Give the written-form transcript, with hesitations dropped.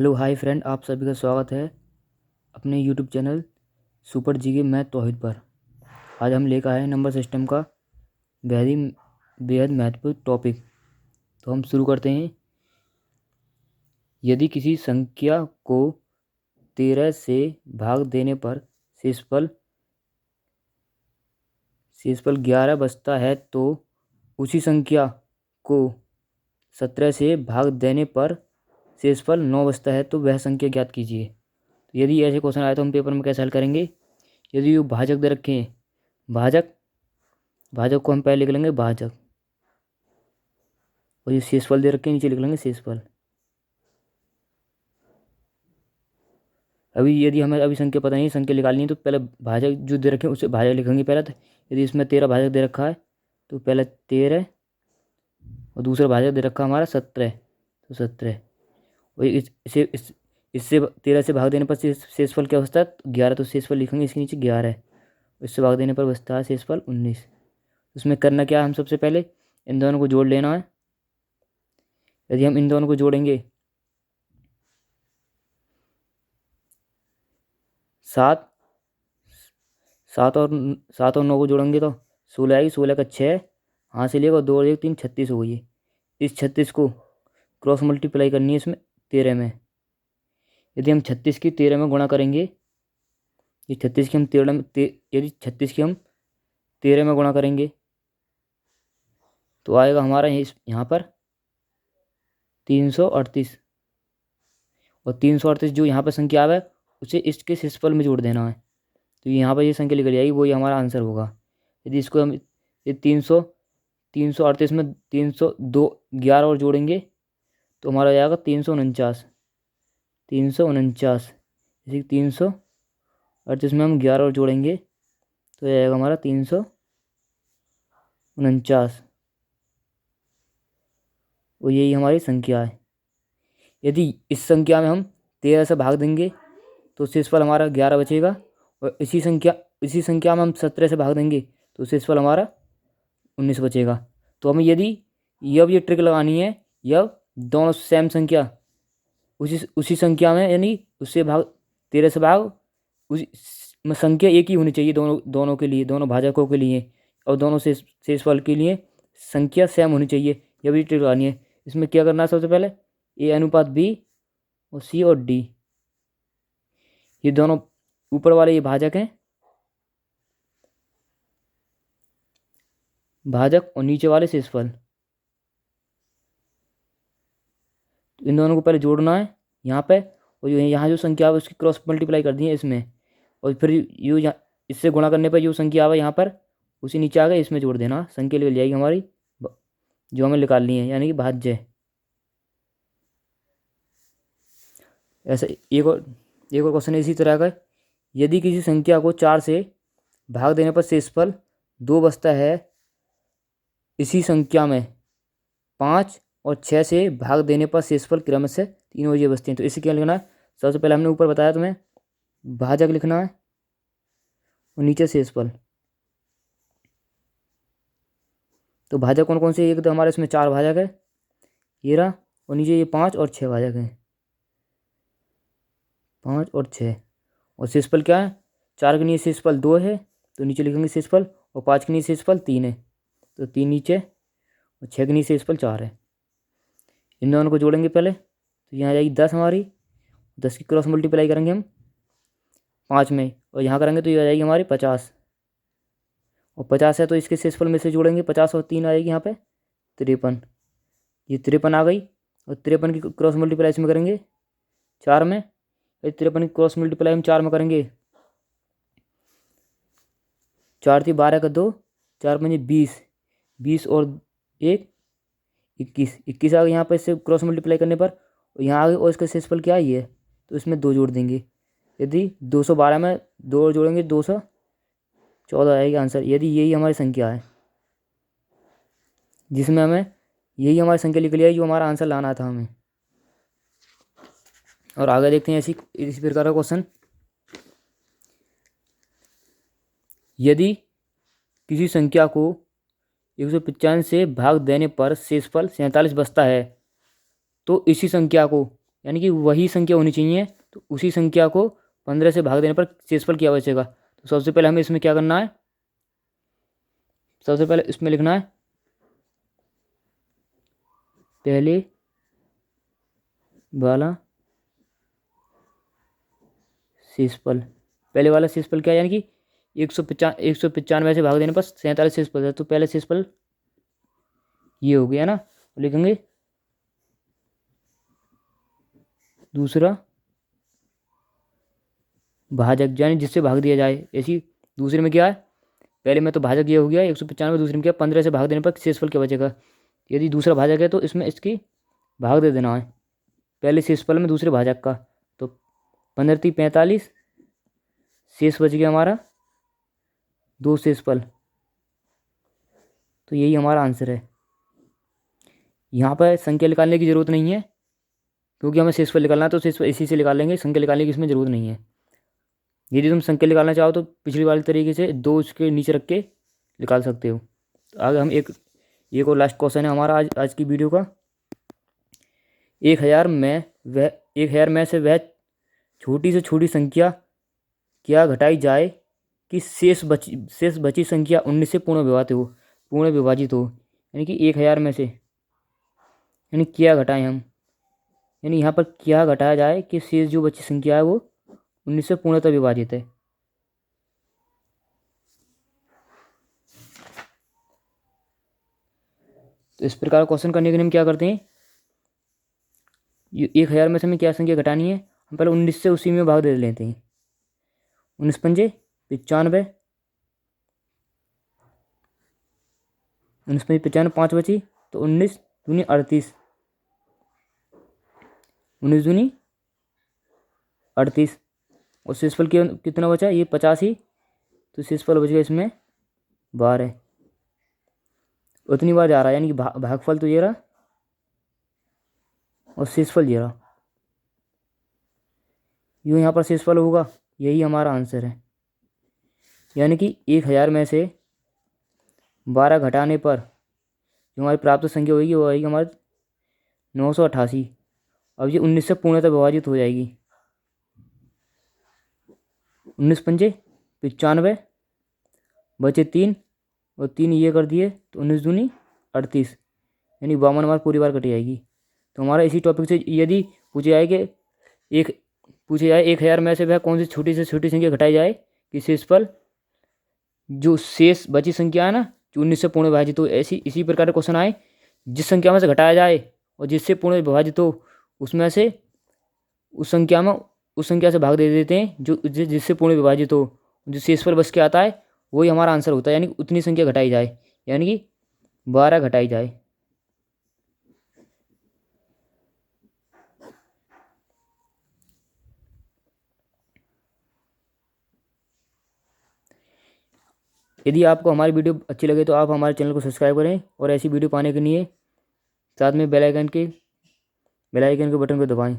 Hello hi friend, आप सभी का स्वागत है अपने YouTube channel Super GK Math Tauheed पर। आज हम लेकर आए हैं नंबर सिस्टम का बेहद ही बेहद महत्वपूर्ण टॉपिक। तो हम शुरू करते हैं। यदि किसी संख्या को 13 से भाग देने पर शेषफल 11 बचता है, तो उसी संख्या को 17 से भाग देने पर शेषफल 9 बचता है, तो वह संख्या ज्ञात कीजिए। तो यदि ऐसे क्वेश्चन आए तो हम पेपर में कैसे हल करेंगे। यदि ये भाजक दे रखे हैं, भाजक को हम पहले लिख लेंगे भाजक, और ये शेषफल दे रखे हैं, नीचे लिख लेंगे शेषफल। अभी यदि हमें अभी संख्या पता नहीं, संख्या निकालनी है, तो पहले भाजक जो दे रखे हैं उससे भाजक लिखेंगे पहले। तो यदि इसमें 13 भाजक दे रखा है तो पहले 13, और दूसरा भाजक दे रखा है हमारा 17, तो 17। और इससे 13 से भाग देने पर शेषफल क्या बचता है, 11, तो शेषफल लिखेंगे इसके नीचे 11। इससे भाग देने पर बचता है शेषफल 19। उसमें करना क्या है, हम सबसे पहले इन दोनों को जोड़ लेना है। यदि हम इन दोनों को जोड़ेंगे, 7 और 9 को जोड़ेंगे तो 16 आएगी। 16 का 6 हाथ से लेगा, 2 और 1 3, 36 हो गई। इस 36 को क्रॉस मल्टीप्लाई करनी है इसमें 13 में। यदि हम 36 की 13 में गुणा करेंगे, ये 36 की हम 13 में यदि 36 की हम 13 में गुणा करेंगे तो आएगा हमारा यहाँ पर 338। और 338 जो यहाँ पर संख्या आवे उसे इसके शेषफल में जोड़ देना है, तो यहाँ पर ये संख्या निकल जाएगी, वही हमारा आंसर होगा। यदि इसको हम ये 338 में 302 11 और जोड़ेंगे तो हमारा जाएगा 349। 349 इसी 338 में हम 11 और जोड़ेंगे तो जाएगा हमारा 349, और यही हमारी संख्या है। यदि इस संख्या में हम 13 से भाग देंगे तो शेषफल हमारा 11 बचेगा, और इसी संख्या में हम 17 से भाग देंगे तो शेषफल हमारा 19 बचेगा। तो हमें यदि ये ट्रिक लगानी है, दोनों सेम संख्या उसी संख्या में, यानी उससे भाग 13 से भाग उसी संख्या एक ही होनी चाहिए दोनों के लिए, दोनों भाजकों के लिए, और दोनों शेषफल के लिए संख्या सेम होनी चाहिए। यह भी ट्रिक लगानी है। इसमें क्या करना है, सबसे पहले ए अनुपात बी और सी और डी, ये दोनों ऊपर वाले ये भाजक हैं, भाजक, और नीचे वाले शेषफल। तो इन दोनों को पहले जोड़ना है यहाँ पे, और यहाँ जो संख्या है उसकी क्रॉस मल्टीप्लाई कर दी है इसमें, और फिर यू इससे गुणा करने पर जो संख्या आवे यहाँ पर उसी नीचे आ गए, इसमें जोड़ देना। संख्या निकल जाएगी हमारी जो हमें निकालनी है, यानी कि भाज्य। ऐसा एक और क्वेश्चन है इसी तरह का। यदि किसी संख्या को 4 से भाग देने पर शेषफल 2 बचता है, इसी संख्या में 5 और 6 से भाग देने पर शेषफल क्रमशः 3 और ये बचते हैं। तो इसे क्या लिखना है, सबसे पहले हमने ऊपर बताया तुम्हें भाजक लिखना है और नीचे शेषफल। तो भाजक कौन कौन से, एक तो हमारे इसमें 4 भाजक है ये रहा, और नीचे ये 5 और 6 भाजक हैं, 5 और 6। और शेषफल क्या है, 4 के नीचे शेषफल 2 है तो नीचे लिखेंगे शेषफल, और 5 के नीचे शेषफल 3 है तो 3 नीचे, और 6 के नीचे शेषफल 4 है। इन दोनों को जोड़ेंगे पहले, तो यहाँ आ जाएगी 10 हमारी। 10 की क्रॉस मल्टीप्लाई करेंगे हम 5 में, और यहाँ करेंगे तो ये आ जाएगी हमारी 50, और 50 है तो इसके शेषफल में से जोड़ेंगे 50 और 3 आएगी यहाँ पे 53। ये 53 आ गई, और 53 की क्रॉस मल्टीप्लाई इसमें करेंगे 4 में, 53 की क्रॉस मल्टीप्लाई हम 4 में करेंगे, 4 थी 12 का 2, 4 पंजे 20, 20 और 1 21 आ गई यहाँ पर इससे क्रॉस मल्टीप्लाई करने पर, और यहाँ आ गई, और इसका शेषफल क्या है ये, तो इसमें 2 जोड़ देंगे। यदि 212 में 2 जोड़ेंगे 214 आएगी आंसर। यदि यही हमारी संख्या है जिसमें हमें यही हमारी संख्या निकली है जो हमारा आंसर लाना था हमें। और आगे देखते हैं इसी प्रकार का क्वेश्चन। यदि किसी संख्या को 195 से भाग देने पर शेषफल 47 बचता है, तो इसी संख्या को यानी कि वही संख्या होनी चाहिए, तो उसी संख्या को 15 से भाग देने पर शेषफल क्या बचेगा। तो सबसे पहले हमें इसमें क्या करना है, सबसे पहले इसमें लिखना है पहले वाला शेषफल। पहले वाला शेषफल क्या है, यानी कि 195 से भाग देने पर 47 शेषफल है, तो पहले शेषफल ये हो गया ना। लिखेंगे दूसरा भाजक, यानी जिससे भाग दिया जाए। ऐसी दूसरे में क्या है, पहले में तो भाजक ये हो गया 195, दूसरे में क्या 15 से भाग देने पर शेषफल क्या बचेगा। यदि दूसरा भाजक है तो इसमें इसकी भाग दे देना है पहले शेषफल में दूसरे भाजक का। तो 15×3 = 45, शेष बच गया हमारा 2 शेषफल। तो यही हमारा आंसर है। यहाँ पर संख्या निकालने की ज़रूरत नहीं है, क्योंकि हमें शेषफल निकालना है तो शेषफल इसी से निकाल लेंगे, संख्या निकालने की इसमें ज़रूरत नहीं है। यदि तुम संख्या निकालना चाहो तो पिछली वाली तरीके से 2 उसके नीचे रख के निकाल सकते हो। तो आगे हम एक और लास्ट क्वेश्चन है हमारा आज की वीडियो का। 1000 में से वह छोटी से छोटी संख्या क्या घटाई जाए कि शेष बची संख्या 19 से पूर्ण विभाजित हो। यानी कि 1000 में से, यानी क्या घटाएं हम, यानी यहाँ पर क्या घटाया जाए कि शेष जो बची संख्या है वो 19 से पूर्णतः विभाजित है। तो इस प्रकार क्वेश्चन करने के लिए हम क्या करते हैं, 1000 में से हमें क्या संख्या घटानी है, हम पहले 19 से उसी में भाग दे लेते हैं। 19×5 = 95, 19×5 = 95, 5 बची तो 19×2 = 38, 19×2 = 38। और शेषफल कितना बचा, ये 85, तो शेषफल बच गया इसमें 12। उतनी बार जा रहा है, यानी कि भागफल तो ये रहा और शेषफल ये रहा, यूँ यहाँ पर शेषफल होगा। यही हमारा आंसर है। यानी कि 1000 में से 12 घटाने पर जो हमारी प्राप्त संख्या होगी वो आएगी हमारी 988। अब ये 19 से पूर्णतः विभाजित हो जाएगी। 19×5 = 95, बचे 3 और 3 ये कर दिए तो 19×2 = 38, यानी 52 हमारी पूरी बार कट जाएगी। तो हमारा इसी टॉपिक से यदि पूछे जाए कि 1000 में से वह कौन सी छोटी से छोटी संख्या घटाई जाए कि शेषफल जो शेष बची संख्या है ना, जो 19 से पूर्ण विभाजित हो, ऐसी इसी प्रकार के क्वेश्चन आए जिस संख्या में से घटाया जाए और जिससे पूर्ण विभाजित हो उसमें से उस संख्या से भाग दे देते हैं जो जिससे पूर्ण विभाजित हो। जो शेषफल बच के आता है वही हमारा आंसर होता है, यानी उतनी संख्या घटाई जाए, यानी कि 12 घटाई जाए। यदि आपको हमारी वीडियो अच्छी लगे तो आप हमारे चैनल को सब्सक्राइब करें और ऐसी वीडियो पाने के लिए साथ में बेल आइकन के बटन को दबाएं।